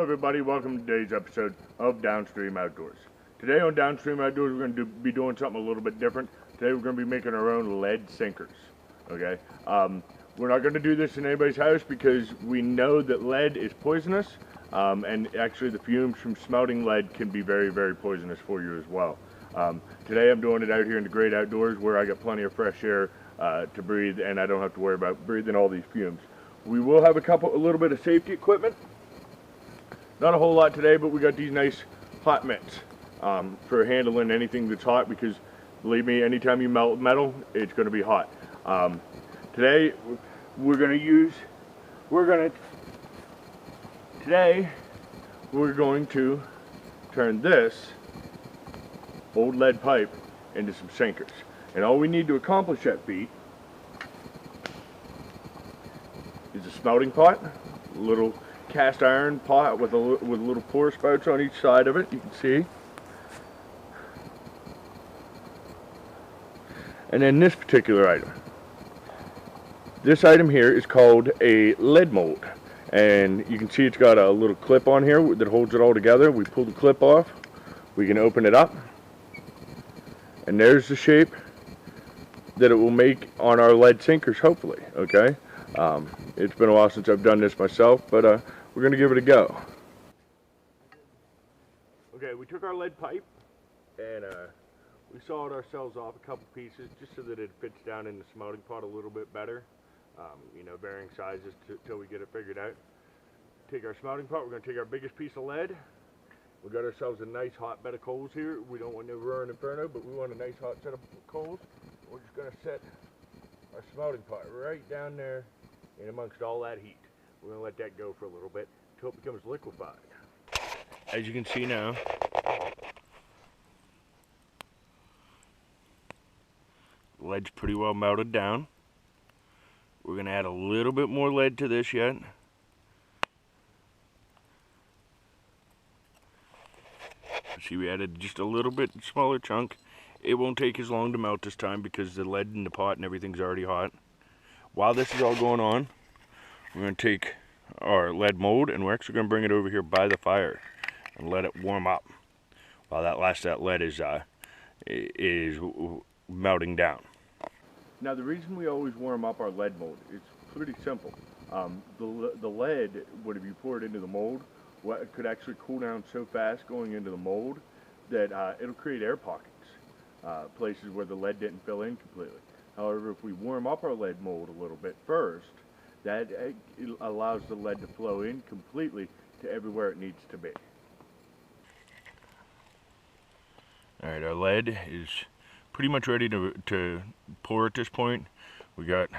Hello everybody, welcome to today's episode of DownStream Outdoors. Today on DownStream Outdoors we're going to be doing something a little bit different. Today we're going to be making our own lead sinkers. Okay, we're not going to do this in anybody's house because we know that lead is poisonous, and actually the fumes from smelting lead can be very, very poisonous for you as well. Today I'm doing it out here in the great outdoors where I got plenty of fresh air to breathe, and I don't have to worry about breathing all these fumes. We will have a little bit of safety equipment. Not a whole lot today, but we got these nice hot mitts for handling anything that's hot, because believe me, anytime you melt metal, it's going to be hot. Today we're going to turn this old lead pipe into some sinkers. And all we need to accomplish that feat is a smelting pot, a little cast iron pot with little pour spouts on each side of it, you can see. And then this particular item. This item here is called a lead mold. And you can see it's got a little clip on here that holds it all together. We pull the clip off, we can open it up, and there's the shape that it will make on our lead sinkers, hopefully. Okay, it's been a while since I've done this myself, but we're going to give it a go. Okay, we took our lead pipe and we sawed ourselves off a couple pieces just so that it fits down in the smelting pot a little bit better. You know, varying sizes till we get it figured out. Take our smelting pot, we're going to take our biggest piece of lead. We got ourselves a nice hot bed of coals here. We don't want no roaring inferno, but we want a nice hot set of coals. We're just going to set our smelting pot right down there in amongst all that heat. We're going to let that go for a little bit until it becomes liquefied. As you can see now, the lead's pretty well melted down. We're going to add a little bit more lead to this yet. See, we added just a little bit smaller chunk. It won't take as long to melt this time because the lead in the pot and everything's already hot. While this is all going on, we're going to take our lead mold and we're actually going to bring it over here by the fire and let it warm up while that lead is melting down. Now, the reason we always warm up our lead mold is pretty simple. The lead, if you pour it into the mold, it could actually cool down so fast going into the mold that it'll create air pockets, places where the lead didn't fill in completely. However, if we warm up our lead mold a little bit first, that allows the lead to flow in completely to everywhere it needs to be. Alright, our lead is pretty much ready to pour at this point. We got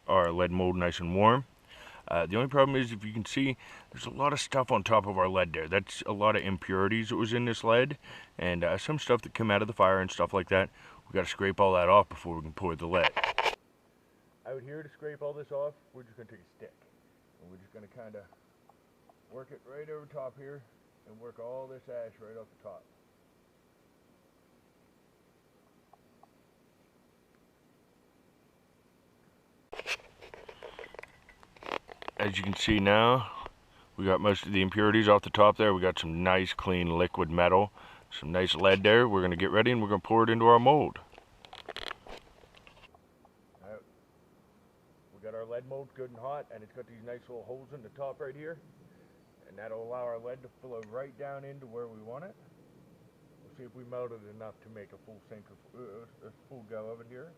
our lead mold nice and warm. The only problem is, if you can see, there's a lot of stuff on top of our lead there. That's a lot of impurities that was in this lead, and some stuff that came out of the fire and stuff like that. We got to scrape all that off before we can pour the lead. Out here to scrape all this off, we're just going to take a stick, and we're just going to kind of work it right over top here and work all this ash right off the top. As you can see now, we got most of the impurities off the top there. We got some nice clean liquid metal, some nice lead there. We're going to get ready and we're going to pour it into our mold. Right. We got our lead mold good and hot, and it's got these nice little holes in the top right here, and that'll allow our lead to flow right down into where we want it. We'll see if we melted enough to make a full sink, a full go of it here.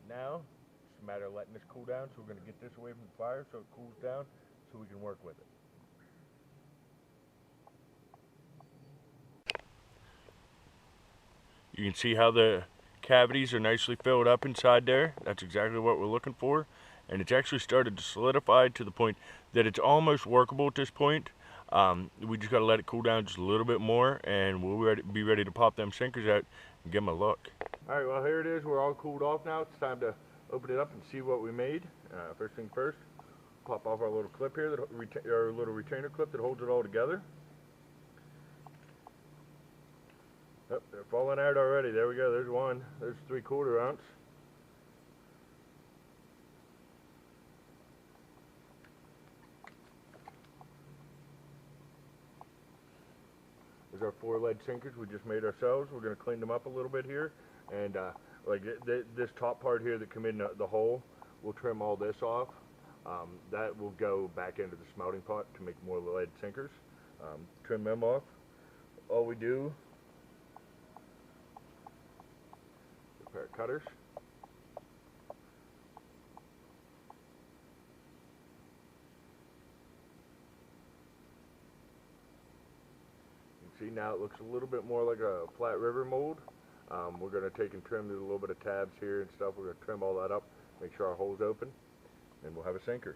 Now, it's a matter of letting this cool down, so we're going to get this away from the fire so it cools down so we can work with it. You can see how the cavities are nicely filled up inside there. That's exactly what we're looking for. And it's actually started to solidify to the point that it's almost workable at this point. We just got to let it cool down just a little bit more, and we'll be ready to pop them sinkers out and give them a look. All right, well, here it is. We're all cooled off now. It's time to open it up and see what we made. First thing first, pop off our little clip here, our little retainer clip that holds it all together. Oh, they're falling out already. There we go. There's one. There's 3/4 ounce. There's our 4 lead sinkers we just made ourselves. We're going to clean them up a little bit here, and like this top part here that come in the hole, we'll trim all this off. That will go back into the smelting pot to make more lead sinkers. Trim them off. All we do, a pair of cutters. See, now it looks a little bit more like a flat river mold. We're going to take and trim, there's a little bit of tabs here and stuff. We're going to trim all that up, make sure our hole's open, and we'll have a sinker.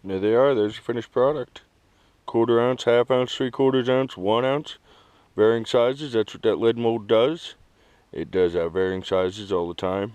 There they are. There's the finished product. 1/4 ounce, 1/2 ounce, 3/4 ounce, 1 ounce. Varying sizes. That's what that lead mold does. It does varying sizes all the time.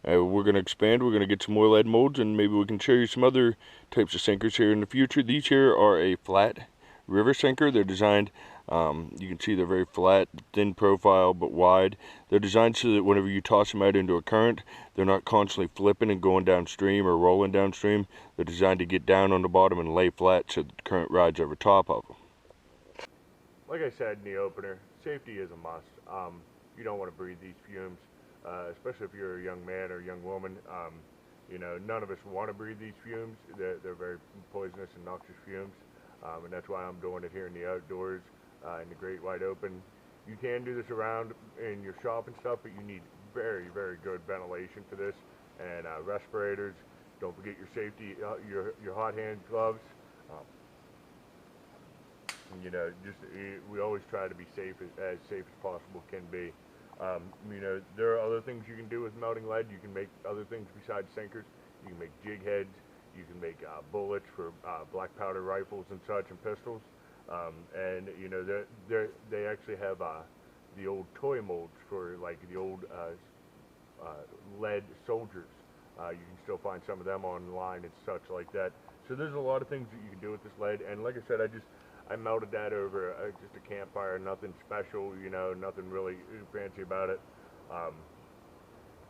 We're going to expand. We're going to get some more lead molds, and maybe we can show you some other types of sinkers here in the future. These here are a flat river sinker. They're designed, you can see they're very flat, thin profile, but wide. They're designed so that whenever you toss them out into a current, they're not constantly flipping and going downstream or rolling downstream. They're designed to get down on the bottom and lay flat so the current rides over top of them. Like I said in the opener, safety is a must. You don't want to breathe these fumes. Especially if you're a young man or a young woman, you know, none of us want to breathe these fumes. They're very poisonous and noxious fumes, and that's why I'm doing it here in the outdoors, in the great wide open. You can do this around in your shop and stuff, but you need very, very good ventilation for this, and respirators. Don't forget your safety, your hot hand gloves. You know, we always try to be safe as possible can be. You know, there are other things you can do with melting lead. You can make other things besides sinkers. You can make jig heads. You can make bullets for black powder rifles and such, and pistols. And you know, they actually have the old toy molds for like the old lead soldiers. You can still find some of them online and such like that. So there's a lot of things that you can do with this lead. And like I said, I melted that over just a campfire, nothing special, you know, nothing really fancy about it.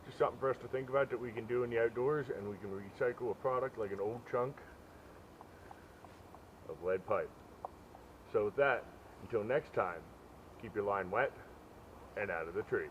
Just something for us to think about that we can do in the outdoors, and we can recycle a product like an old chunk of lead pipe. So with that, until next time, keep your line wet and out of the trees.